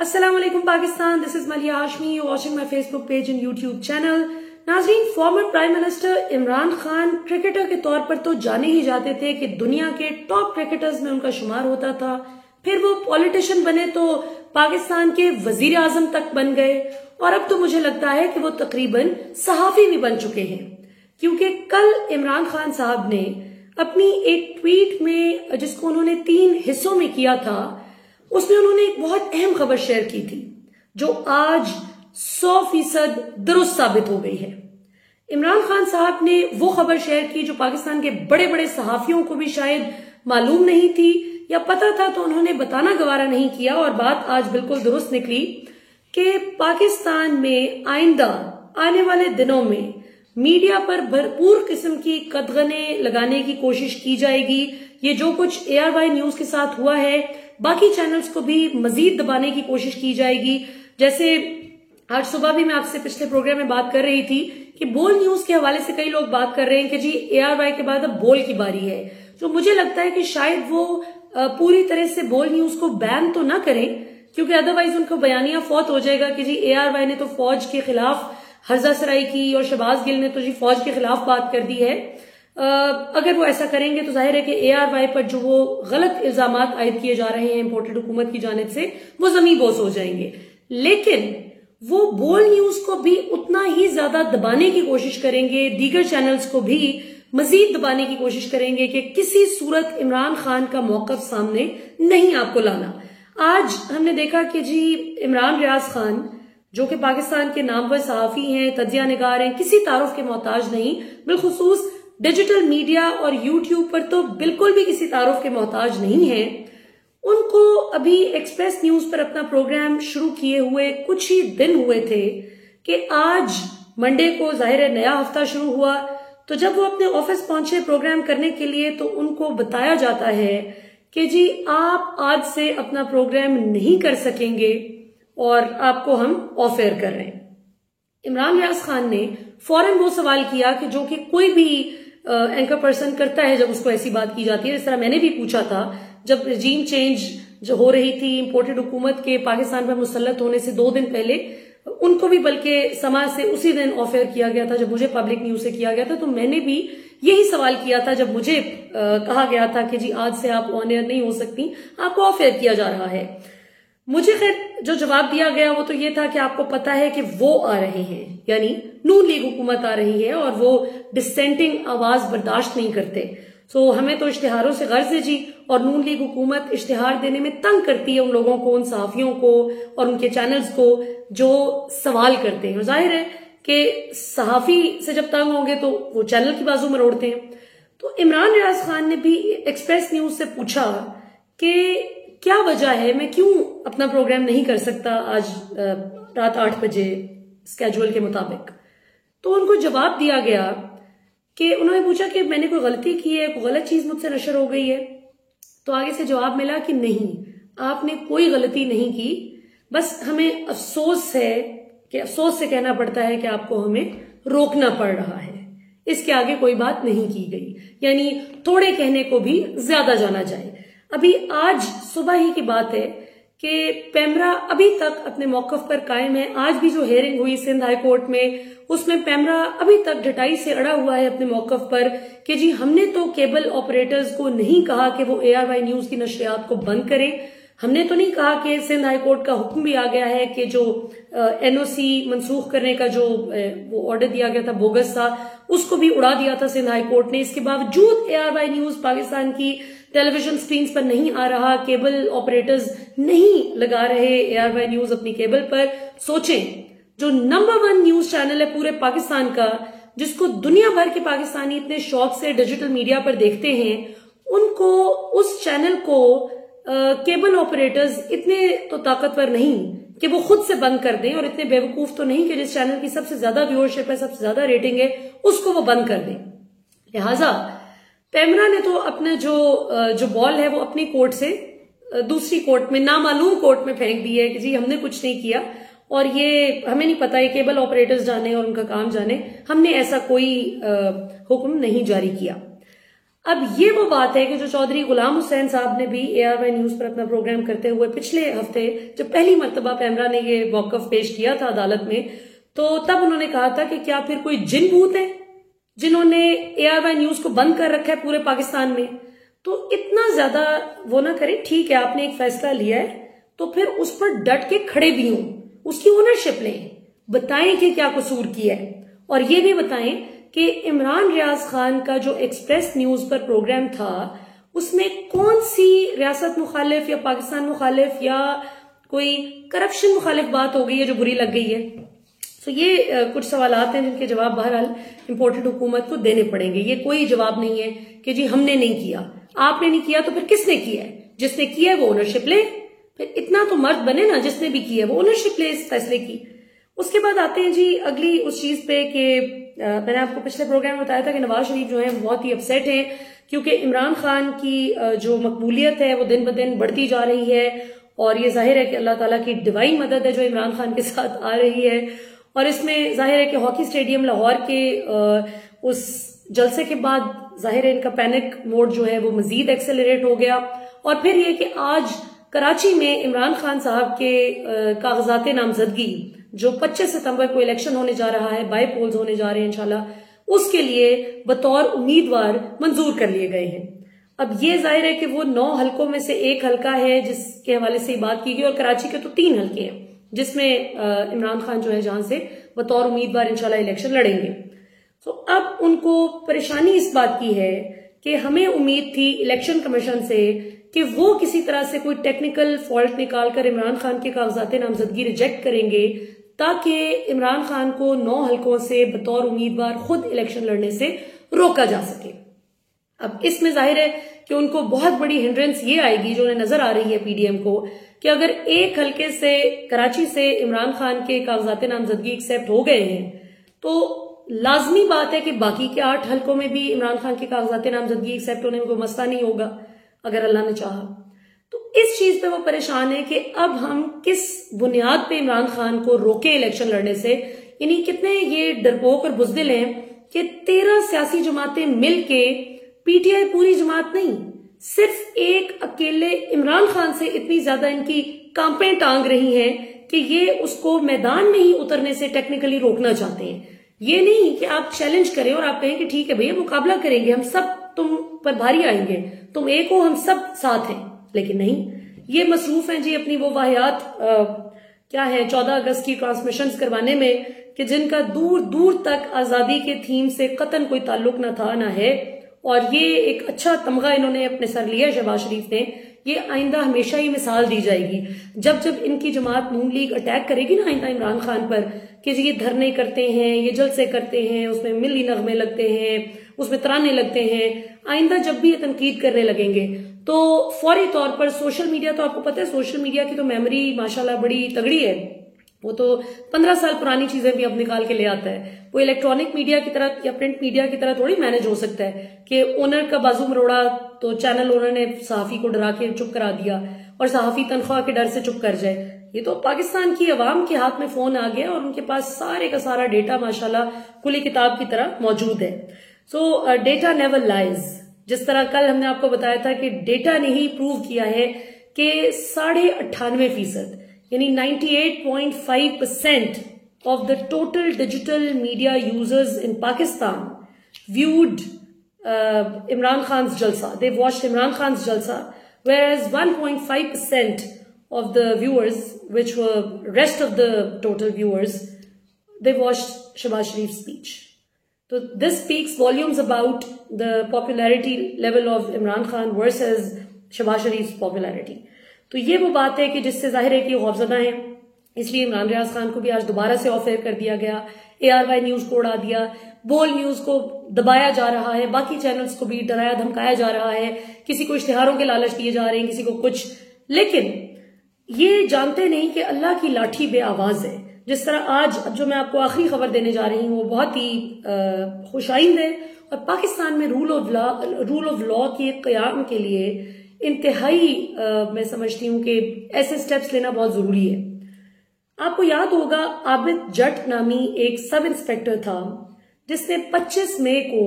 अस्सलाम वालेकुम Pakistan, this is Maliha Hashmi, watching my Facebook page and YouTube channel. नाजरीन, former prime minister Imran Khan cricketer के तौर पर तो जाने ही जाते थे कि दुनिया के टॉप क्रिकेटर्स में उनका शुमार होता था। फिर वो पॉलिटिशियन बने तो पाकिस्तान के वजीर आजम तक बन गए और अब तो मुझे लगता है कि वो तकरीबन सहाफी भी बन चुके हैं, क्योंकि कल इमरान खान साहब ने अपनी एक ट्वीट में, जिसको उन्होंने 3 हिस्सों में किया था, उसमें उन्होंने एक बहुत अहम खबर शेयर की थी जो आज 100% दुरुस्त साबित हो गई है। इमरान खान साहब ने वो खबर शेयर की जो पाकिस्तान के बड़े बड़े सहाफियों को भी शायद मालूम नहीं थी, या पता था तो उन्होंने बताना गवारा नहीं किया, और बात आज बिल्कुल दुरुस्त निकली कि पाकिस्तान में आइंदा आने वाले दिनों में मीडिया पर भरपूर किस्म की कदगने लगाने की कोशिश की जाएगी। ये जो कुछ ARY न्यूज के साथ हुआ है, बाकी चैनल्स को भी मजीद दबाने की कोशिश की जाएगी। जैसे आज सुबह भी मैं आपसे पिछले प्रोग्राम में बात कर रही थी कि बोल न्यूज के हवाले से कई लोग बात कर रहे हैं कि जी ARY के बाद अब बोल की बारी है। तो मुझे लगता है कि शायद वो पूरी तरह से बोल न्यूज को बैन तो ना करें, क्योंकि अदरवाइज उनको बयानिया फौत हो जाएगा कि जी ARY ने तो फौज के खिलाफ हर्जा सराई की और शहबाज गिल ने तो जी फौज के खिलाफ बात कर दी है। अगर वो ऐसा करेंगे तो जाहिर है कि ARY पर जो वो गलत इल्जामात आयद किए जा रहे हैं इम्पोर्टेड हुकूमत की जानिब से, वो जमीन बोस हो जाएंगे। लेकिन वो बोल न्यूज को भी उतना ही ज्यादा दबाने की कोशिश करेंगे, दीगर चैनल्स को भी मजीद दबाने की कोशिश करेंगे कि किसी सूरत इमरान खान का मौकफ सामने नहीं आपको लाना। आज हमने देखा कि जी इमरान रियाज खान, जो कि पाकिस्तान के नामवर सहाफी हैं, तजिया निगार हैं, किसी तारुफ के मोहताज नहीं, बिलखुसूस डिजिटल मीडिया और यूट्यूब पर तो बिल्कुल भी किसी तारुफ के मोहताज नहीं है। उनको अभी एक्सप्रेस न्यूज पर अपना प्रोग्राम शुरू किए हुए कुछ ही दिन हुए थे कि आज मंडे को जाहिर है नया हफ्ता शुरू हुआ। तो जब वो अपने ऑफिस पहुंचे प्रोग्राम करने के लिए, तो उनको बताया जाता है कि जी आप आज से अपना प्रोग्राम नहीं कर सकेंगे और आपको हम ऑफ एयर कर रहे हैं। इमरान रियाज खान ने फौरन वो सवाल किया कि जो कि कोई भी एंकर पर्सन करता है जब उसको ऐसी बात की जाती है। इस तरह मैंने भी पूछा था जब रजीम चेंज जो हो रही थी, इम्पोर्टेड हुकूमत के पाकिस्तान पर मुसल्लत होने से 2 दिन पहले, उनको भी बल्कि समाज से उसी दिन ऑफ एयर किया गया था जब मुझे पब्लिक न्यूज से किया गया था। तो मैंने भी यही सवाल किया था जब मुझे कहा गया था कि जी आज से आप ऑन एयर नहीं हो सकती, आपको ऑफ एयर किया जा रहा है। मुझे खैर जो जवाब दिया गया वो तो ये था कि आपको पता है कि वो आ रहे हैं, यानी नून लीग हुकूमत आ रही है और वो डिसेंटिंग आवाज बर्दाश्त नहीं करते। सो हमें तो इश्तिहारों से गर्ज है जी, और नून लीग हुकूमत इश्तिहार देने में तंग करती है उन लोगों को, उन सहाफियों को और उनके चैनल्स को जो सवाल करते हैं। और जाहिर है कि सहाफी से जब तंग होंगे तो वो चैनल की बाजू मरोड़ते हैं। तो इमरान रियाज खान ने भी एक्सप्रेस न्यूज से पूछा कि क्या वजह है, मैं क्यों अपना प्रोग्राम नहीं कर सकता आज रात 8 बजे स्केड्यूल के मुताबिक। तो उनको जवाब दिया गया कि उन्होंने पूछा कि मैंने कोई गलती की है, कोई गलत चीज मुझसे नशर हो गई है। तो आगे से जवाब मिला कि नहीं, आपने कोई गलती नहीं की, बस हमें अफसोस है कि अफसोस से कहना पड़ता है कि आपको हमें रोकना पड़ रहा है। इसके आगे कोई बात नहीं की गई, यानी थोड़े कहने को भी ज्यादा जाना जाए। अभी आज सुबह ही की बात है कि पेमरा अभी तक अपने मौकफ पर कायम है। आज भी जो हेयरिंग हुई सिंध हाई कोर्ट में, उसमें पेमरा अभी तक ढटाई से अड़ा हुआ है अपने मौकफ पर कि जी हमने तो केबल ऑपरेटर्स को नहीं कहा कि वो ARY न्यूज की नशरियात को बंद करें, हमने तो नहीं कहा कि सिंध हाई कोर्ट का हुक्म भी आ गया है कि जो NOC मनसूख करने का जो वो ऑर्डर दिया गया था बोगस था, उसको भी उड़ा दिया था सिंध हाई कोर्ट ने। इसके बावजूद ARY न्यूज पाकिस्तान की टेलीविजन स्क्रीन पर नहीं आ रहा, केबल ऑपरेटर्स नहीं लगा रहे ARY न्यूज अपनी केबल पर। सोचें, जो नंबर 1 न्यूज चैनल है पूरे पाकिस्तान का, जिसको दुनिया भर के पाकिस्तानी इतने शौक से डिजिटल मीडिया पर देखते हैं, उनको, उस चैनल को केबल ऑपरेटर्स इतने तो ताकतवर नहीं कि वो खुद से बंद कर दें, और इतने बेवकूफ तो नहीं कि जिस चैनल की सबसे ज्यादा व्यूअरशिप है, सबसे ज्यादा रेटिंग है, उसको वो बंद कर दें। लिहाजा पेमरा ने तो अपने जो बॉल है वो अपनी कोर्ट से दूसरी कोर्ट में, नामालूम कोर्ट में फेंक दी है कि जी हमने कुछ नहीं किया और ये हमें नहीं पता, ये केबल ऑपरेटर्स जाने और उनका काम जाने, हमने ऐसा कोई हुक्म नहीं जारी किया। अब ये वो बात है कि जो चौधरी गुलाम हुसैन साहब ने भी ARY न्यूज पर अपना प्रोग्राम करते हुए पिछले हफ्ते जब पहली मर्तबा पैमरा ने ये वॉकअफ पेश किया था अदालत में, तो तब उन्होंने कहा था कि क्या फिर कोई जिन भूत है जिन्होंने ARY न्यूज को बंद कर रखा है पूरे पाकिस्तान में। तो इतना ज्यादा वो ना करें, ठीक है आपने एक फैसला लिया है तो फिर उस पर डट के खड़े भी हों, उसकी ओनरशिप लें, बताएं कि क्या कसूर किया है, और ये भी बताएं कि इमरान रियाज खान का जो एक्सप्रेस न्यूज पर प्रोग्राम था उसमें कौन सी रियासत मुखालिफ या पाकिस्तान मुखालिफ या कोई करप्शन मुखालिफ बात हो गई है जो बुरी लग गई है। तो ये कुछ सवालात हैं जिनके जवाब बहरहाल इम्पोर्टेंट हुकूमत को देने पड़ेंगे। ये कोई जवाब नहीं है कि जी हमने नहीं किया, आपने नहीं किया तो फिर किसने किया है? जिसने किया है वो ओनरशिप ले, फिर इतना तो मर्द बने ना, जिसने भी किया है वो ओनरशिप ले इस फैसले की। उसके बाद आते हैं जी अगली उस चीज पे कि मैंने आपको पिछले प्रोग्राम में बताया था कि नवाज शरीफ जो है बहुत ही अपसेट है क्योंकि इमरान खान की जो मकबूलियत है वो दिन ब दिन बढ़ती जा रही है, और ये जाहिर है कि अल्लाह ताला की डिवाइन मदद है जो इमरान खान के साथ आ रही है। और इसमें जाहिर है कि हॉकी स्टेडियम लाहौर के उस जलसे के बाद जाहिर है इनका पैनिक मोड जो है वो मजीद एक्सेलरेट हो गया। और फिर ये कि आज कराची में इमरान खान साहब के कागजात नामजदगी जो 25 सितंबर को इलेक्शन होने जा रहा है, बाय पोल्स होने जा रहे हैं इंशाल्लाह, उसके लिए बतौर उम्मीदवार मंजूर कर लिए गए हैं। अब ये जाहिर है कि वो 9 हलकों में से एक हलका है जिसके हवाले से बात की गई, और कराची के तो 3 हलके हैं जिसमें इमरान खान जो है जहां से बतौर उम्मीदवार इंशाल्लाह इलेक्शन लड़ेंगे। तो अब उनको परेशानी इस बात की है कि हमें उम्मीद थी इलेक्शन कमीशन से कि वो किसी तरह से कोई टेक्निकल फॉल्ट निकालकर इमरान खान के कागजात नामजदगी रिजेक्ट करेंगे ताकि इमरान खान को 9 हलकों से बतौर उम्मीदवार खुद इलेक्शन लड़ने से रोका जा सके। अब इसमें जाहिर है कि उनको बहुत बड़ी हिंड्रेंस ये आएगी जो उन्हें नजर आ रही है PDM को कि अगर एक हलके से कराची से इमरान खान के कागजात नामजदगी एक्सेप्ट हो गए हैं तो लाजमी बात है कि बाकी के 8 हलकों में भी इमरान खान के कागजात नामजदगी एक्सेप्ट होने में कोई मसला नहीं होगा अगर अल्लाह ने चाहा। तो इस चीज पे वो परेशान है कि अब हम किस बुनियाद पे इमरान खान को रोके इलेक्शन लड़ने से। यानी कितने ये डरपोक और बुजदिल हैं कि 13 सियासी जमातें मिलके, PTI पूरी जमात नहीं, सिर्फ एक अकेले इमरान खान से इतनी ज्यादा इनकी कांपें टांग रही हैं कि ये उसको मैदान में ही उतरने से टेक्निकली रोकना चाहते हैं। ये नहीं कि आप चैलेंज करें और आप कहें कि ठीक है भैया मुकाबला करेंगे, हम सब तुम पर भारी आएंगे, तुम एक हो हम सब साथ हैं, लेकिन नहीं, ये मसरूफ हैं जी अपनी वो वाहियात क्या है 14 अगस्त की ट्रांसमिशंस करवाने में कि जिनका दूर दूर तक आजादी के थीम से कतन कोई ताल्लुक ना था ना है। और ये एक अच्छा तमगा इन्होंने अपने सर लिया शहबाज शरीफ ने, ये आइंदा हमेशा ही मिसाल दी जाएगी। जब जब इनकी जमात नून लीग अटैक करेगी ना आइंदा इमरान खान पर कि जी ये धरने करते हैं, ये जलसे करते हैं, उसमें मिली नगमे लगते हैं, उसमें तराने लगते हैं, आइंदा जब भी ये तनकीद करने लगेंगे तो फौरी तौर पर सोशल मीडिया, तो आपको पता है सोशल मीडिया की तो मेमोरी माशाल्लाह बड़ी तगड़ी है, वो तो 15 साल पुरानी चीजें भी अब निकाल के ले आता है। वो इलेक्ट्रॉनिक मीडिया की तरह या प्रिंट मीडिया की तरह थोड़ी मैनेज हो सकता है कि ओनर का बाजू मरोड़ा तो चैनल ओनर ने सहाफी को डरा के चुप करा दिया और सहाफी तनख्वाह के डर से चुप कर जाए। ये तो पाकिस्तान की अवाम के हाथ में फोन आ गया और उनके पास सारे का सारा डेटा माशाल्लाह खुली किताब की तरह मौजूद है। सो डेटा नेवर लाइज। जिस तरह कल हमने आपको बताया था कि डेटा ने ही प्रूव किया है कि 98.5% यानी 98.5% of the total digital media users in Pakistan viewed Imran Khan's Jalsa. They watched Imran Khan's Jalsa, whereas 1.5% of the viewers, which were rest of the total viewers, they watched Shehbaz Sharif's speech. So this speaks volumes about the popularity level of Imran Khan versus Shehbaz Sharif's popularity. तो ये वो बात है कि जिससे जाहिर है कि खौफजदा है, इसलिए इमरान रियाज खान को भी आज दोबारा से ऑफ एयर कर दिया गया, ARY न्यूज को उड़ा दिया, बोल न्यूज को दबाया जा रहा है, बाकी चैनल्स को भी डराया धमकाया जा रहा है, किसी को इश्तिहारों के लालच दिए जा रहे हैं, किसी को कुछ, लेकिन ये जानते नहीं कि अल्लाह की लाठी बेआवाज है। जिस तरह आज जो मैं आपको आखिरी खबर देने जा रही हूँ वो बहुत ही खुशाइंद है और पाकिस्तान में रूल ऑफ लॉ के क़याम के लिए इंतहाई मैं समझती हूँ कि ऐसे स्टेप्स लेना बहुत जरूरी है। आपको याद होगा आबिद जट नामी एक सब इंस्पेक्टर था जिसने 25 मई को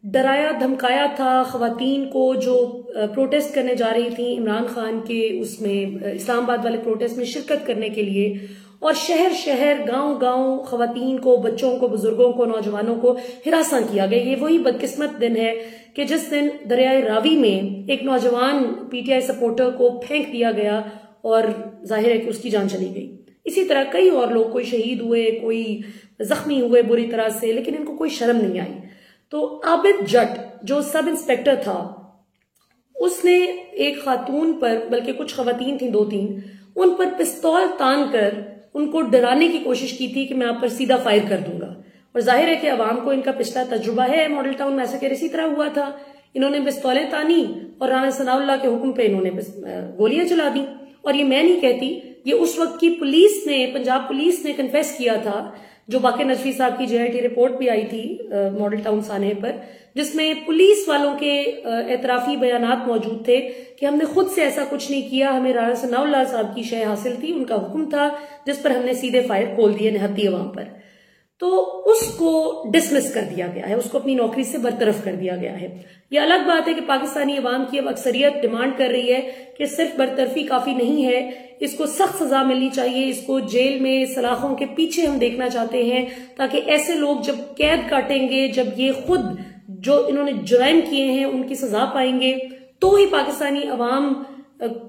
डराया धमकाया था खवातीन को जो प्रोटेस्ट करने जा रही थी इमरान खान के उसमें इस्लामाबाद वाले प्रोटेस्ट में शिरकत करने के लिए, और शहर शहर गांव गांव खवातीन को, बच्चों को, बुजुर्गों को, नौजवानों को हिरासा किया गया। ये वही बदकिस्मत दिन है कि जिस दिन दरियाए रावी में एक नौजवान पीटीआई सपोर्टर को फेंक दिया गया और जाहिर है कि उसकी जान चली गई। इसी तरह कई और लोग, कोई शहीद हुए, कोई जख्मी हुए बुरी तरह से, लेकिन इनको कोई शर्म नहीं आई। तो आबिद जट जो सब इंस्पेक्टर था, उसने एक खातून पर, बल्कि कुछ खवातीन थी 2-3, उन पर पिस्तौल तान कर उनको डराने की कोशिश की थी कि मैं आप पर सीधा फायर कर दूंगा। और जाहिर है कि अवाम को इनका पिछला तजुर्बा है, मॉडल टाउन मैसेकर इसी तरह हुआ था। इन्होंने पिस्तौलें तानी और राणा सनाउल्लाह के हुक्म पे इन्होंने गोलियां चला दी। और ये मैं नहीं कहती, ये उस वक्त की पुलिस ने, पंजाब पुलिस ने कन्फेस किया था, जो बाक़िर नजवी साहब की JIT रिपोर्ट भी आई थी मॉडल टाउन साने पर, जिसमें पुलिस वालों के एतराफी बयानात मौजूद थे कि हमने खुद से ऐसा कुछ नहीं किया, हमें राणा सनाउल्लाह साहब की शय हासिल थी, उनका हुक्म था, जिस पर हमने सीधे फायर खोल दिए निहत्ती अवाम पर। तो उसको डिसमिस कर दिया गया है, उसको अपनी नौकरी से बरतरफ कर दिया गया है। यह अलग बात है कि पाकिस्तानी अवाम की अब अक्सरियत डिमांड कर रही है कि सिर्फ बरतरफी काफी नहीं है, इसको सख्त सजा मिलनी चाहिए, इसको जेल में सलाखों के पीछे हम देखना चाहते हैं, ताकि ऐसे लोग जब कैद काटेंगे, जब ये खुद जो इन्होंने जुर्म किए हैं उनकी सजा पाएंगे, तो ही पाकिस्तानी अवाम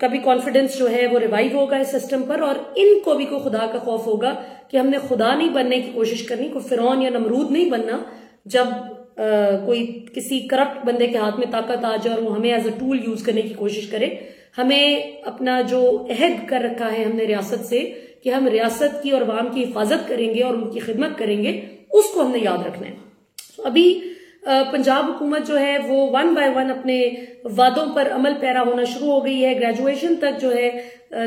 का भी कॉन्फिडेंस जो है वो रिवाइव होगा इस सिस्टम पर, और इनको भी कोई खुदा का खौफ होगा कि हमने खुदा नहीं बनने की कोशिश करनी, कोई फिरौन या नमरूद नहीं बनना। जब कोई किसी करप्ट बंदे के हाथ में ताकत आ जाए और वो हमें एज अ टूल यूज करने की कोशिश करे, हमें अपना जो अहद कर रखा है हमने रियासत से कि हम रियासत की और अवाम की हिफाजत करेंगे और उनकी खिदमत करेंगे, उसको हमने याद रखना है। अभी पंजाब हुकूमत जो है वो 1 बाय 1 अपने वादों पर अमल पैरा होना शुरू हो गई है। ग्रेजुएशन तक जो है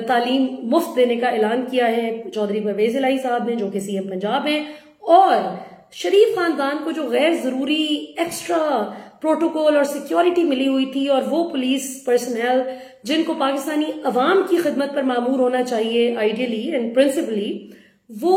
तालीम मुफ्त देने का ऐलान किया है चौधरी परवेज इलाही साहब ने, जो कि CM पंजाब हैं। और शरीफ खानदान को जो गैर जरूरी एक्स्ट्रा प्रोटोकॉल और सिक्योरिटी मिली हुई थी, और वो पुलिस पर्सनल जिनको पाकिस्तानी अवाम की खिदमत पर मामूर होना चाहिए आइडियली एंड प्रिंसिपली, वो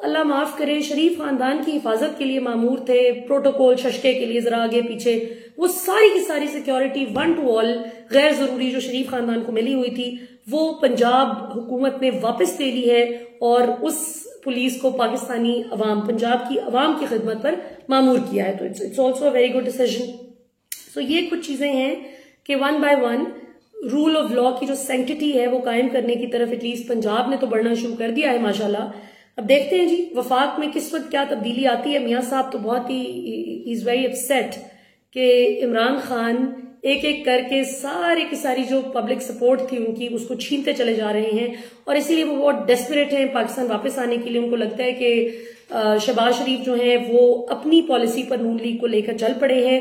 अल्लाह माफ करे शरीफ खानदान की हिफाजत के लिए मामूर थे, प्रोटोकॉल शशके के लिए जरा आगे पीछे, वो सारी की सारी सिक्योरिटी 1 to all गैर जरूरी जो शरीफ खानदान को मिली हुई थी वो पंजाब हुकूमत ने वापस ले ली है, और उस पुलिस को पाकिस्तानी अवाम, पंजाब की अवाम की खिदमत पर मामूर किया है। तो it's also a very good decision. So ये कुछ चीजें हैं कि 1 by 1 रूल ऑफ लॉ की जो सेंक्टिटी है वो कायम करने की तरफ एटलीस्ट पंजाब ने तो बढ़ना शुरू कर दिया है माशाल्लाह। अब देखते हैं जी वफाक में किस वक्त क्या तब्दीली आती है। मियां साहब तो बहुत ही इज वेरी अपसेट कि इमरान खान एक एक करके सारे की सारी जो पब्लिक सपोर्ट थी उनकी उसको छीनते चले जा रहे हैं, और इसीलिए वो बहुत डेस्परेट हैं पाकिस्तान वापस आने के लिए। उनको लगता है कि शहबाज शरीफ जो है वो अपनी पॉलिसी पर नून लीग को लेकर चल पड़े हैं,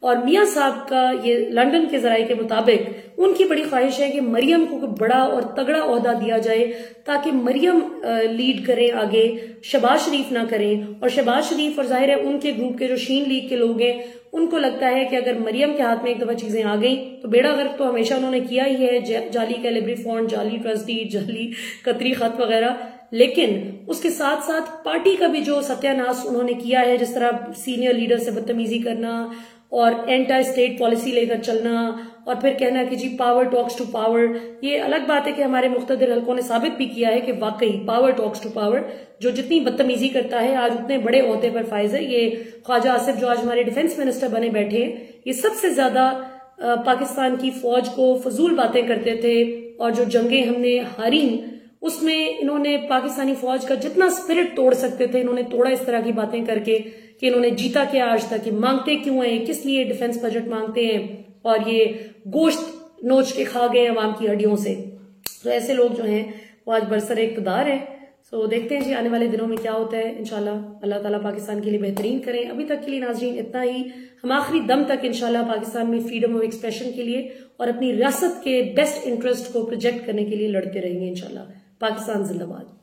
और मियां साहब का ये लंदन के जराये के मुताबिक उनकी बड़ी ख्वाहिश है कि मरियम को बड़ा और तगड़ा ओहदा दिया जाए ताकि मरियम लीड करें आगे, शहबाज शरीफ ना करें। और शहबाज शरीफ और जाहिर है उनके ग्रुप के जो शीन लीग के लोग हैं उनको लगता है कि अगर मरियम के हाथ में एक दफा चीजें आ गई तो बेड़ा गर्क तो हमेशा उन्होंने किया ही है, जाली कैलिब्री फॉन्ट, जाली ट्रस्ट डीड, जाली कतरी खत वगैरह, लेकिन उसके साथ साथ पार्टी का भी जो सत्यानाश उन्होंने किया है, जिस तरह सीनियर लीडर से बदतमीजी करना और एंटी स्टेट पॉलिसी लेकर चलना और फिर कहना कि जी पावर टॉक्स टू पावर। ये अलग बात है कि हमारे मुख्तदिर हल्कों ने साबित भी किया है कि वाकई पावर टॉक्स टू पावर, जो जितनी बदतमीजी करता है आज उतने बड़े ओहदे पर फायज है। ये ख्वाजा आसिफ जो आज हमारे डिफेंस मिनिस्टर बने बैठे हैं, ये सबसे ज्यादा पाकिस्तान की फौज को फजूल बातें करते थे, और जो जंगें हमने हारी उसमें इन्होंने पाकिस्तानी फौज का जितना स्पिरिट तोड़ सकते थे इन्होंने तोड़ा इस तरह की बातें करके कि इन्होंने जीता क्या आज तक, मांगते क्यों हैं, किस लिए डिफेंस बजट मांगते हैं, और ये गोश्त नोच के खा गए अवाम की हड्डियों से। तो ऐसे लोग जो हैं वो आज बरसर इक़्तिदार हैं। सो देखते हैं जी आने वाले दिनों में क्या होता है। इंशाल्लाह अल्लाह ताला पाकिस्तान के लिए बेहतरीन करें। अभी तक के लिए नाज़रीन इतना ही। हम आखिरी दम तक इंशाल्लाह पाकिस्तान में फ्रीडम ऑफ एक्सप्रेशन के लिए और अपनी रियासत के बेस्ट इंटरेस्ट को प्रोजेक्ट करने के लिए लड़ते रहेंगे इंशाल्लाह। पाकिस्तान जिंदाबाद।